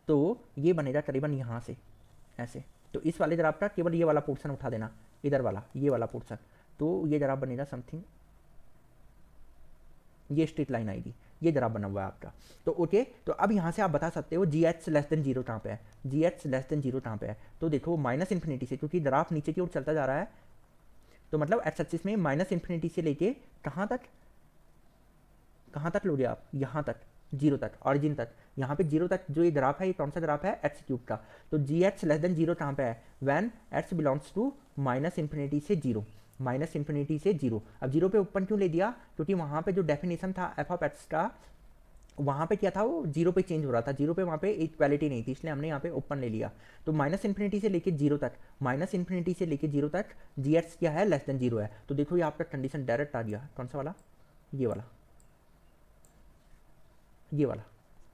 तो ये बनेगा करीबन यहाँ से ऐसे। तो इस वाले ग्राफ का केवल ये वाला पोर्शन उठा देना, इधर वाला ये वाला पोर्शन, तो ये ग्राफ बनेगा समथिंग, ये स्ट्रेट लाइन आएगी, ये जरा बना हुआ है आपका। तो ओके, तो अब यहाँ से आप बता सकते हो जी एच लेस देन 0 कहाँ पे है, जी एच लेस देन 0 कहाँ पे है। तो देखो माइनस इन्फिनिटी से, क्योंकि ग्राफ नीचे की ओर चलता जा रहा है, तो मतलब एक्स एक्सिस में माइनस इन्फिनिटी से लेके कहाँ तक लोगे आप, यहाँ तक 0 तक, ऑरिजिन तक। यहाँ पे 0 तक जो ये ग्राफ है, ये कौन सा ग्राफ है, एक्स क्यूब का। तो जी एच लेस देन 0 कहाँ पे है, when x belongs to minus infinity से 0, माइनस इन्फिनिटी से 0। अब 0 पे ओपन क्यों ले दिया, क्योंकि वहाँ पे जो डेफिनेशन था एफ ऑफ एक्स का, वहाँ पे क्या था, वो 0 पे चेंज हो रहा था, 0 पे वहाँ पे इक्वालिटी नहीं थी, इसलिए हमने यहाँ पे ओपन ले लिया। तो माइनस इन्फिनिटी से लेके 0 तक, माइनस इन्फिनिटी से लेके 0 तक जी एक्स क्या है, लेस देन 0 है। तो देखो ये आपका कंडीशन डायरेक्ट आ गया, कौन सा वाला, ये वाला, ये वाला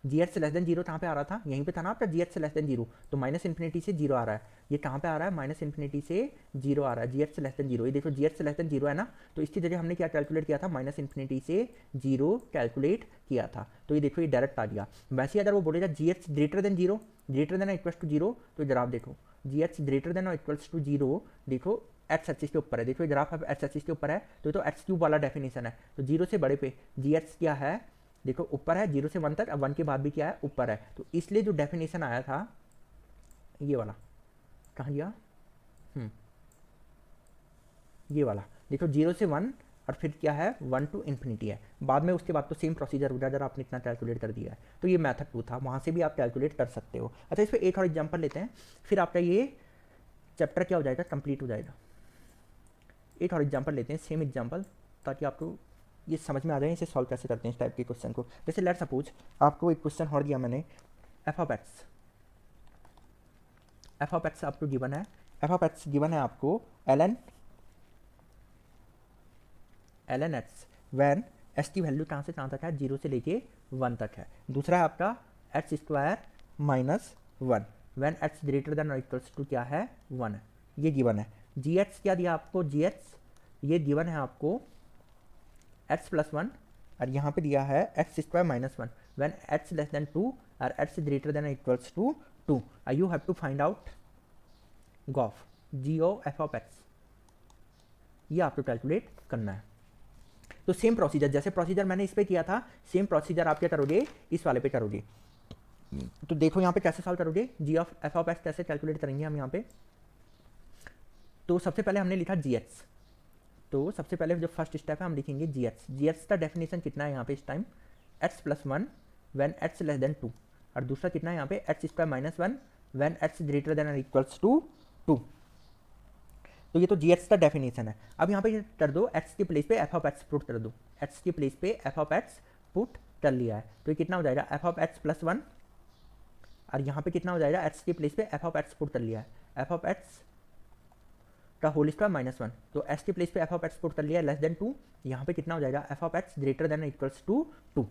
जी एच से लेस देन 0 कहाँ पे आ रहा था, यहीं पे था ना आपका जी एच से लेस देन 0, तो माइनस इन्फिनिटी से 0 आ रहा है, ये कहाँ पे आ रहा है, माइनस इन्फिनिटी से 0 आ रहा है, जी एच से लेस देन 0। ये देखो जी एच से लेस देन 0 है ना, तो इसकी जगह हमने क्या कैलकुलेट किया था, माइनस इन्फिनिटी से 0 कैलकुलेट किया था। तो ये देखो ये डायरेक्ट आ गया। वैसे ही अगर वो बोलेगा g h greater than 0, greater than equals to 0, तो ग्राफ देखो g h greater than equals to 0, देखो एक्स एक्सिस के ऊपर है, देखो ग्राफ अब एक्स एक्सिस के ऊपर है, तो एक्स क्यूब वाला डेफिनेशन है। तो 0 से बड़े पे जी एच क्या है, देखो ऊपर है 0 से 1 तक, अब 1 के बाद भी क्या है, ऊपर है। तो इसलिए जो डेफिनेशन आया था ये वाला, कहाँ गया, ये वाला देखो 0 से 1 और फिर क्या है 1 टू इन्फिनिटी है। बाद में उसके बाद तो सेम प्रोसीजर होगा, अगर आपने इतना कैलकुलेट कर दिया है। तो ये मेथड 2 था, वहाँ से भी आप कैलकुलेट कर सकते हो। अच्छा इस पर एक और एग्जाम्पल लेते हैं, फिर आपका ये चैप्टर क्या हो जाएगा, कंप्लीट हो जाएगा। एक और एग्जाम्पल लेते हैं, सेम एग्जाम्पल, ताकि आपको ये समझ में आ जाए इसे सॉल्व कैसे करते हैं इस टाइप के क्वेश्चन को। जैसे लेट सपोज आपको एक क्वेश्चन और दिया मैंने, f of x, f of x आपको गिवन है, एफ ऑफ एक्स गिवन है आपको l n x when s की वैल्यू कहाँ से कहाँ तक है, 0 से लेके 1 तक है। दूसरा है आपका x square minus 1 when x greater than और इक्वल्स टू क्या है 1 है, ये गिवन है। जी एक्स क्या दिया आपको, जी एक्स ये गिवन है आपको एक्स प्लस 1 और यहाँ पे दिया है x square minus one when x less than 2 और x greater than equals to 2 you have to find out gof g o f of x, ये आपको कैलकुलेट करना है। तो सेम प्रोसीजर, जैसे प्रोसीजर मैंने इस पे किया था, सेम प्रोसीजर आप क्या करोगे, इस वाले पे करोगे। तो देखो यहाँ पे कैसे सॉल्व करोगे, जी ऑफ एफ ऑफ एक्स कैसे कैलकुलेट करेंगे हम यहाँ पे। तो सबसे पहले हमने लिखा जी एक्स, तो सबसे पहले जो फर्स्ट स्टेप है हम लिखेंगे जी एक्स। जी एक्स का डेफिनेशन कितना है यहाँ पे इस time, x plus one when x less than 2, और दूसरा कितना है यहाँ पे x square minus one when x greater than और इक्वल्स टू 2। तो ये तो जी एक्स का डेफिनेशन है। अब यहाँ पे कर दो एक्स के प्लेस पे एफ ऑफ एक्स पुट कर दो, एक्स के प्लेस पे एफ ऑफ एक्स पुट कर लिया है, तो ये कितना हो जाएगा f of x plus one, और यहाँ पे कितना हो जाएगा एक्स के प्लेस पे एफ ऑफ एक्स पुट कर लिया है, एफ ऑफ एक्स का होल स्क्वायर माइनस वन, तो एक्स के प्लेस पे एफ ऑफ एक्स पुट कर लिया है लेस देन 2, यहाँ पे कितना हो जाएगा f of x greater than equals to 2।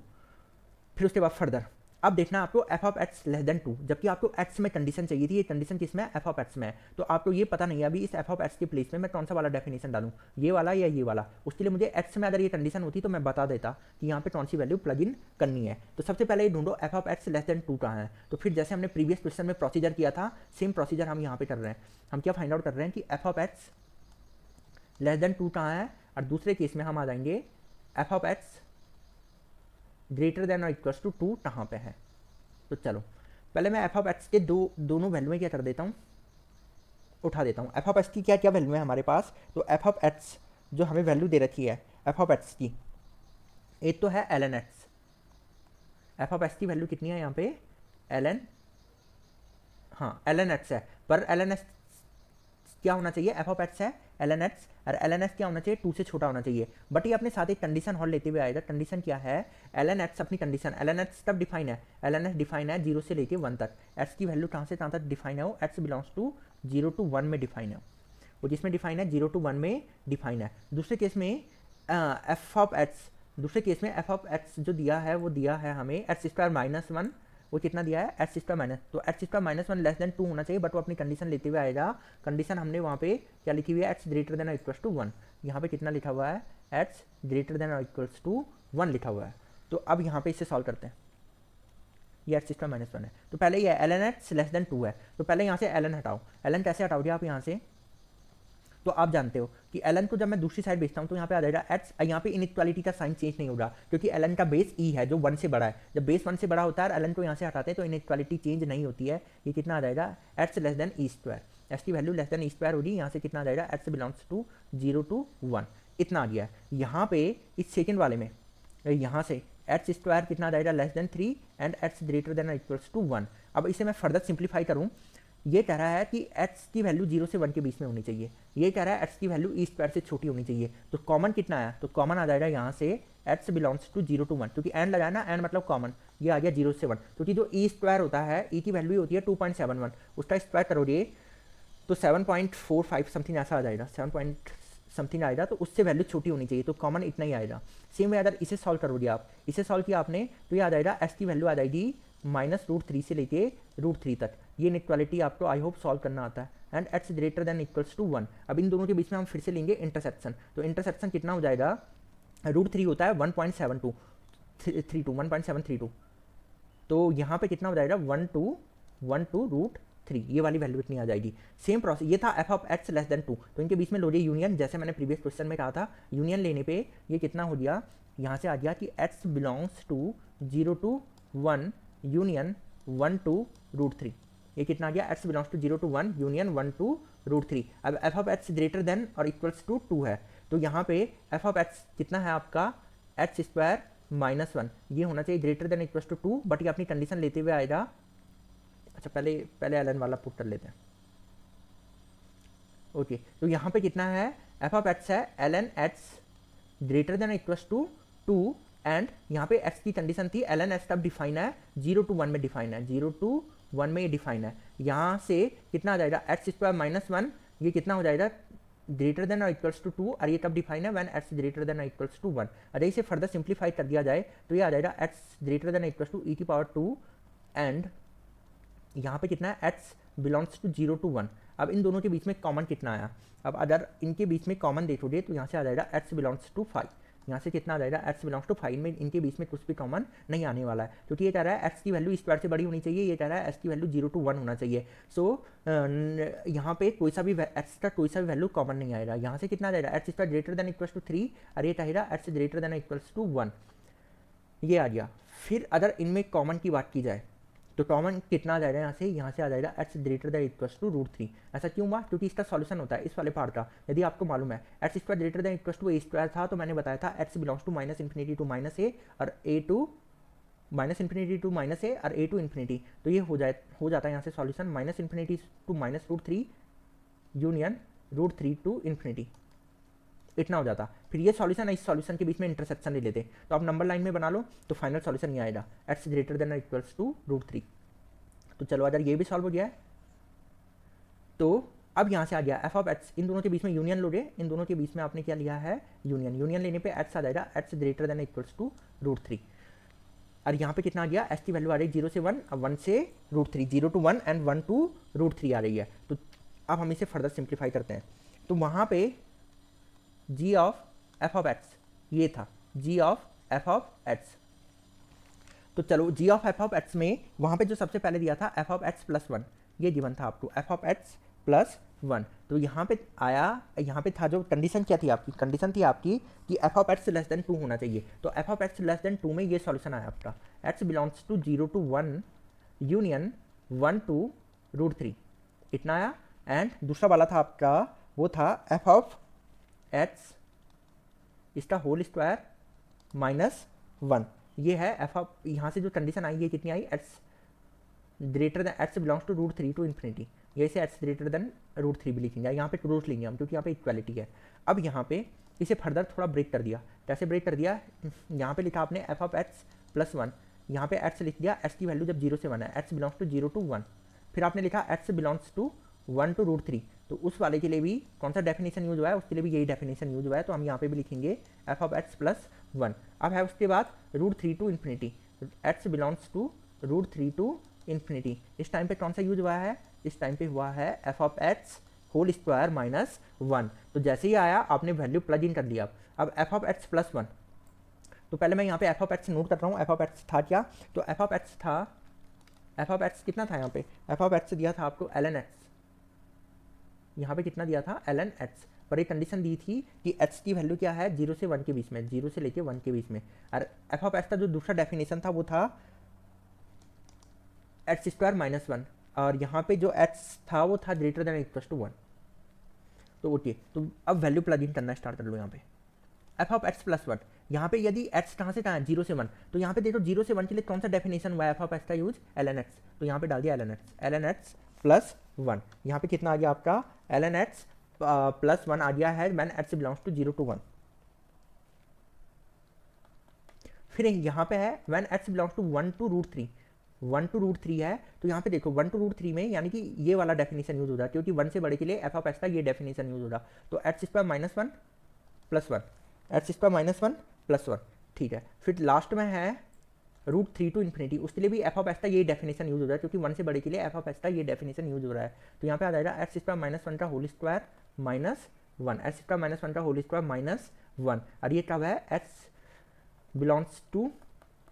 फिर उसके बाद फर्दर अब देखना आपको f of x less than 2, जबकि आपको एक्स में कंडीशन चाहिए थी, ये कंडीशन किसमें है, एफ ऑफ एक्स में है। तो आपको ये पता नहीं है अभी इस एफ ऑफ एक्स के प्लेस में मैं कौन सा वाला डेफिनेशन डालूं, ये वाला या ये वाला। उसके लिए मुझे एक्स में अगर ये कंडीशन होती तो मैं बता देता कि यहाँ पे कौन सी वैल्यू प्लग इन करनी है। तो सबसे पहले ये ढूंढो F of x less than 2 कहाँ है। तो फिर जैसे हमने प्रीवियस क्वेश्चन में प्रोसीजर किया था, सेम प्रोसीजर हम यहाँ पे कर रहे हैं। हम क्या फाइंड आउट कर रहे हैं कि f of x less than 2 कहाँ है, और दूसरे केस में हम आ जाएंगे F of x greater than और इक्वल्स टू 2 कहाँ पे है। तो चलो पहले मैं एफ ऑफ एक्स के दोनों वैल्यू में क्या कर देता हूँ, उठा देता हूँ। एफ ऑफ एक्स की क्या क्या वैल्यू है हमारे पास, तो एफ ऑफ एक्स जो हमें वैल्यू दे रखी है एफ ऑफ एक्स की, एक तो है l n x. F of x की वैल्यू कितनी है यहाँ पे, एल एन, हाँ एल एन एक्स है, पर एल एन एक्स क्या होना चाहिए, एफ ऑफ एक्स है एल एन एक्स, और एल एन एक्स क्या होना चाहिए, 2 से छोटा होना चाहिए। बट ये अपने साथ एक कंडीशन और लेते हुए आएगा। कंडीशन क्या है, एल एन एक्स अपनी कंडीशन, एल एन एक्स कब डिफाइन है, एल एन एक्स डिफाइन है 0 से लेके 1 तक। एक्स की वैल्यू कहाँ से कहाँ तक डिफाइन है, वो एक्स बिलोंग्स टू 0 to 1 में डिफाइन है, वो जिसमें डिफाइन है 0 to 1 में डिफाइन है। दूसरे केस में एफ ऑफ एक्स, दूसरे केस में एफ ऑफ एक्स जो दिया है वो दिया है हमें एक्स स्क्वायर माइनस वन, वो कितना दिया है एक्स स्क्वायर माइनस, तो x square minus one less than 2 होना चाहिए, बट वो अपनी कंडीशन लेते हुए आएगा। कंडीशन हमने वहाँ पे क्या लिखी हुई है, एक्स ग्रेटर देन और इक्वल्स टू 1, यहाँ पे कितना लिखा हुआ है एक्स ग्रेटर देन और इक्वल्स टू 1 लिखा हुआ है। तो अब यहाँ पे इसे सॉल्व करते हैं, ये एक्स स्क्वायर माइनस वन है, तो पहले ये l n x less than 2 है, तो पहले यहाँ से एल एन हटाओ। एल एन कैसे हटाओगे आप यहाँ से, तो आप जानते हो कि एल एन को जब मैं दूसरी साइड भेजता हूँ तो यहाँ पे आ जाएगा एक्स, यहाँ पे इनइक्वालिटी का साइन चेंज नहीं होगा, क्योंकि एल एन का बेस ई है जो 1 से बड़ा है। जब बेस 1 से बड़ा होता है एल एन को यहाँ से हटाते हैं तो इनइक्वालिटी चेंज नहीं होती है। ये कितना आ जाएगा x less then E square, x की value less than E square होगी, यहाँ से कितना आ जाएगा एक्स बिलोंग्स टू 0 to 1, इतना आ गया है। यहाँ पे इस सेकेंड वाले में यहाँ से एक्स स्क्वायर कितना आ जाएगा less than 3 and x greater than equals to 1। अब इसे मैं फर्दर सिंप्लीफाई करूँ, ये कह रहा है कि x की वैल्यू 0 से 1 के बीच में होनी चाहिए, ये कह रहा है x की वैल्यू ई स्क्वायर से छोटी होनी चाहिए। तो कॉमन कितना आया, तो कॉमन आ जाएगा यहाँ से x बिलोंग्स टू 0 to 1, क्योंकि एंड लगाया ना, एंड मतलब कॉमन, ये आ गया 0 से 1, क्योंकि जो ई स्क्वायर होता है ई की वैल्यू होती है 2.71, उसका स्क्वायर करोगे तो 7.45 समथिंग ऐसा आ जाएगा, 7 पॉइंट समथिंग आएगा, तो उससे वैल्यू छोटी होनी चाहिए, तो कॉमन इतना ही आएगा। सेम वे अगर इसे सॉल्व करोगे आप, इसे सॉल्व किया आपने तो ये आ जाएगा x की वैल्यू आ जाएगी -√3 से लेके √3 तक। ये इनइक्वालिटी आपको आई होप सॉल्व करना आता है, and x greater than equals to 1। अब इन दोनों के बीच में हम फिर से लेंगे इंटरसेक्शन, तो इंटरसेक्शन कितना हो जाएगा, √3 होता है 1.732, तो यहाँ पे कितना हो जाएगा 1 to √3, ये वाली वैल्यू इतनी आ जाएगी। सेम प्रोसेस, ये था F of x less than 2, तो इनके बीच में लो यूनियन, जैसे मैंने प्रीवियस क्वेश्चन में कहा था, यूनियन लेने पे ये कितना हो गया, यहाँ से आ गया कि x belongs to 0 to 1 union 1 to √3, ये कितना आ गया x belongs to 0 to 1 union 1 to √3। अब f of x greater than और इक्वल्स टू 2 है, तो यहाँ पे एफ ऑफ एक्स कितना है आपका एक्स स्क्वायर माइनस 1, ये होना चाहिए greater than equals to 2, but ये अपनी कंडीशन लेते हुए आएगा। अच्छा पहले एल एन वाला पुट कर लेते हैं, ओके। तो यहाँ पे कितना है, एफ ऑफ एक्स है l n x greater than equals to 2, and यहाँ पे x की कंडीशन थी एल एन एक्स तब डिफाइन है 0 to 1 में डिफाइन है, 0 to 1 में ये डिफाइन है। यहाँ से कितना आ जाएगा एक्स स्क्वायर माइनस 1, ये कितना हो जाएगा ग्रेटर देन और इक्वल्स टू 2, और ये तब डिफाइन है व्हेन x ग्रेटर देन और इक्वल्स टू 1। अगर इसे फर्दर सिंप्लीफाई कर दिया जाए तो ये आ जाएगा x greater than equals to e⁻², and यहाँ पे कितना है x बिलोंग्स टू 0 to 1। अब इन दोनों के बीच में कॉमन कितना आया, अब अगर इनके बीच में कॉमन देखोगे तो यहाँ से आ जाएगा x बिलोंग्स टू 5, यहाँ से कितना आ जाएगा, एक्स बिलोंग्स टू 5 में इनके बीच में कुछ भी कॉमन नहीं आने वाला है, क्योंकि ये कह रहा है एक्स की वैल्यू स्क्वायर से बड़ी होनी चाहिए, ये कह रहा है एक्स की वैल्यू 0 to 1 होना चाहिए। सो यहाँ पे कोई सा भी एक्स का कोई सा भी वैल्यू कॉमन नहीं आएगा। यहाँ से कितना आ जाएगा, x square greater than equals to 3 और ये कहेगा x greater than equals to 1, ये आ गया। फिर अगर इनमें कॉमन की बात की जाए तो कॉमन कितना आ जाएगा, यहाँ से आ जाएगा x greater than equals to √3। ऐसा क्यों हुआ, क्योंकि इसका सॉल्यूशन होता है इस वाले पार्ट का। यदि आपको मालूम है x square greater than equals to a square था, तो मैंने बताया था x belongs to minus infinity to minus a और a to minus infinity to minus a और ए टू इन्फिनिटी। तो ये हो जाता है यहाँ से solution minus infinity to minus √3 union √3 to infinity, इतना हो जाता। फिर ये सॉल्यूशन है, इस सॉल्यूशन के बीच में इंटरसेक्शन ले लेते, तो आप नंबर लाइन में बना लो, तो फाइनल सॉल्यूशन ये आएगा x greater than equals to √3। तो चलो अगर ये भी सॉल्व हो गया है, तो अब यहाँ से आ गया एफ ऑफ एक्स, इन दोनों के बीच में यूनियन लोगे, इन दोनों के बीच में आपने क्या लिया है यूनियन लेने पे एक्स आ जाएगा x greater than equals to √3। और यहाँ पे कितना आ गया, एस की वैल्यू आ रही है 0 से 1, अब 1 से √3, 0 to 1 एंड 1 to √3 आ रही है। तो अब हम इसे फर्दर सिंप्लीफाई करते हैं, तो वहाँ पे g of F of x ये था, g of F of x. तो चलो g of F of x में वहाँ पे जो सबसे पहले दिया था एफ ऑफ एक्स प्लस 1, ये गिवन था आपको एफ ऑफ एक्स प्लस 1। तो यहाँ पे आया, यहाँ पे था जो कंडीशन क्या थी आपकी, कंडीशन थी आपकी कि f of x less than 2 होना चाहिए। तो f of x less than 2 में ये सॉल्यूशन आया आपका x belongs to 0 to 1 union 1 to √3, इतना आया। एंड दूसरा वाला था आपका, वो था एफ ऑफ एक्स इसका होल स्क्वायर माइनस 1, ये है एफ ऑफ, यहाँ से जो कंडीशन आई ये कितनी आई, x greater than x belongs to √3 to infinity, ये से एक्स ग्रेटर देन √3 भी लिखेंगे, यहाँ पे रूट लेंगे हम क्योंकि यहाँ पे इक्वालिटी है। अब यहाँ पे इसे फर्दर थोड़ा ब्रेक कर दिया, कैसे ब्रेक कर दिया, यहाँ पे लिखा आपने एफ ऑफ एक्स प्लस 1, यहाँ पे एक्स लिख दिया, एक्स की वैल्यू जब 0 से 1 है, एक्स बिलोंग्स टू 0 to 1, फिर आपने लिखा एक्स बिलोंग्स टू 1 to √3, तो उस वाले के लिए भी कौन सा डेफिनेशन यूज हुआ है, उसके लिए भी यही डेफिनेशन यूज हुआ है, तो हम यहाँ पे भी लिखेंगे एफ ऑफ एक्स प्लस 1। अब है उसके बाद √3 to infinity, x belongs to √3 to infinity, इस टाइम पे कौन सा यूज हुआ है, इस टाइम पे हुआ है f of x whole square minus 1। तो जैसे ही आया आपने वैल्यू प्लग इन कर दिया। अब एफ ऑफ एक्स प्लस 1, तो पहले मैं यहाँ पे एफ ऑफ एक्स नोट कर रहा हूँ, एफ ऑफ एक्स था क्या, तो एफ ऑफ एक्स था, एफ ऑफ एक्स कितना था यहाँ पे, एफ ऑफ एक्स दिया था आपको ln x, यहाँ पे कितना दिया था ln x, पर एक कंडीशन दी थी कि x की वैल्यू क्या है 0 से 1 के बीच में, 0 से लेके 1 के बीच में। और एफ ऑफ एक्स का जो दूसरा डेफिनेशन था वो था एक्स स्क्वायर माइनस 1, और यहाँ पे जो x था वो था ग्रेटर देन इक्वल टू 1। तो ओके, तो अब वैल्यू प्लग इन करना स्टार्ट कर लो। यहाँ पे एफ ऑफ एक्स प्लस 1, यहाँ पे यदि x कहाँ से कहाँ है 0 से 1, तो यहाँ पे देखो 0 से 1 के लिए कौन सा डेफिनेशन हुआ है एफ ऑफ एक्स का यूज, ln x, तो यहाँ पे डाल दिया ln x प्लस 1। यहाँ पे कितना आ गया आपका ln x प्लस 1 आ गया है when x belongs to 0 to 1। फिर यहाँ पे है when x belongs to 1 to √3, 1 to √3 है, तो यहाँ पे देखो 1 to √3 में यानी कि ये वाला डेफिनेशन यूज हो रहा है, क्योंकि 1 से बड़े के लिए एफ ऑफ एक्स का ये डेफिनेशन यूज हो रहा, तो x square minus 1 plus 1, x square minus 1 plus 1, ठीक है। फिर लास्ट में है √3 टू इन्फिनिटी, उसके लिए भी एफ ऑफ एक्स का ये डेफिनेशन यूज हो रहा है, क्योंकि 1 से बड़े के लिए एफ ऑफ एक्स का ये डेफिनेशन यूज हो रहा है। तो यहाँ पे आ जाएगा एक्स स्क्वायर माइनस 1 का whole square minus 1, x square minus 1 का होल स्क्वायर माइनस 1, और ये कब है x belongs to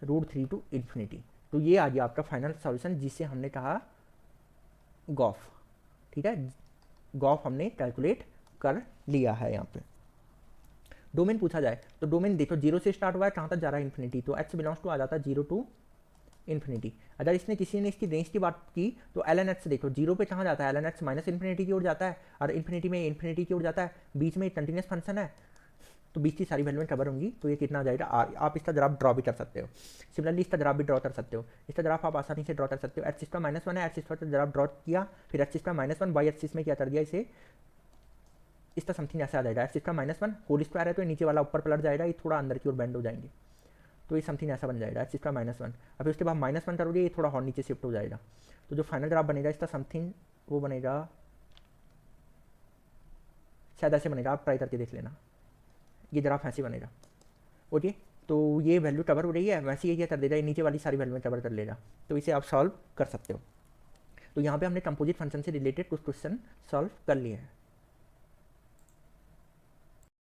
√3 to infinity. तो ये आ गया आपका फाइनल सॉल्यूशन, जिसे हमने कहा गॉफ, ठीक है, गॉफ हमने कैलकुलेट कर लिया है। यहाँ पे डोमेन पूछा जाए तो डोमेन देखो 0 से स्टार्ट हुआ है, कहाँ तक जा रहा है इन्फिनिटी, तो एक्स बिलोंग्स टू आ जाता है 0 to इन्फिनिटी। अगर इसने किसी ने इसकी रेंज की बात की तो ln x देखो 0 पे कहाँ जाता है, ln x माइनस इन्फिनिटी की ओर जाता है, और इन्फिनिटी में इन्फिनिटी की ओर जाता है, बीच में कंटिन्यूस फंक्शन है, तो बीच की सारी वैल्यू कवर होंगी, तो ये कितना आ जाएगा r। आप इसका ग्राफ ड्रॉ भी कर सकते हो, सिमिलरली इसका ग्राफ भी ड्रॉ कर सकते हो, इसका ग्राफ आप आसानी से ड्रॉ कर सकते हो। एक्स स्क्वायर माइनस 1 है, एक्स स्क्वायर का ग्राफ ड्रॉ किया, फिर x square minus 1 y axis में क्या कर दिया, इसे इसका समथिंग ऐसा आ जाएगा, x square minus 1 whole square है, तो नीचे वाला ऊपर पलट जाएगा, ये थोड़ा अंदर की ओर बेंड हो जाएंगे, तो ये समथिंग ऐसा बन जाएगा एक्स स्क्वायर माइनस 1। अब फिर उसके बाद माइनस 1 करोगे, ये थोड़ा और नीचे शिफ्ट हो जाएगा, तो जो फाइनल ग्राफ बनेगा इसका समथिंग वो बनेगा, शायद ऐसे बनेगा, आप ट्राई करके देख लेना, ये ग्राफ ऐसे बनेगा। ओके, तो ये वैल्यू कवर हो रही है, वैसे ये क्या कर देगा, ये नीचे वाली सारी वैल्यू में कवर कर लेगा, तो इसे आप सॉल्व कर सकते हो। तो यहाँ पे हमने कंपोजिट फंक्शन से रिलेटेड कुछ क्वेश्चन सॉल्व कर लिए हैं।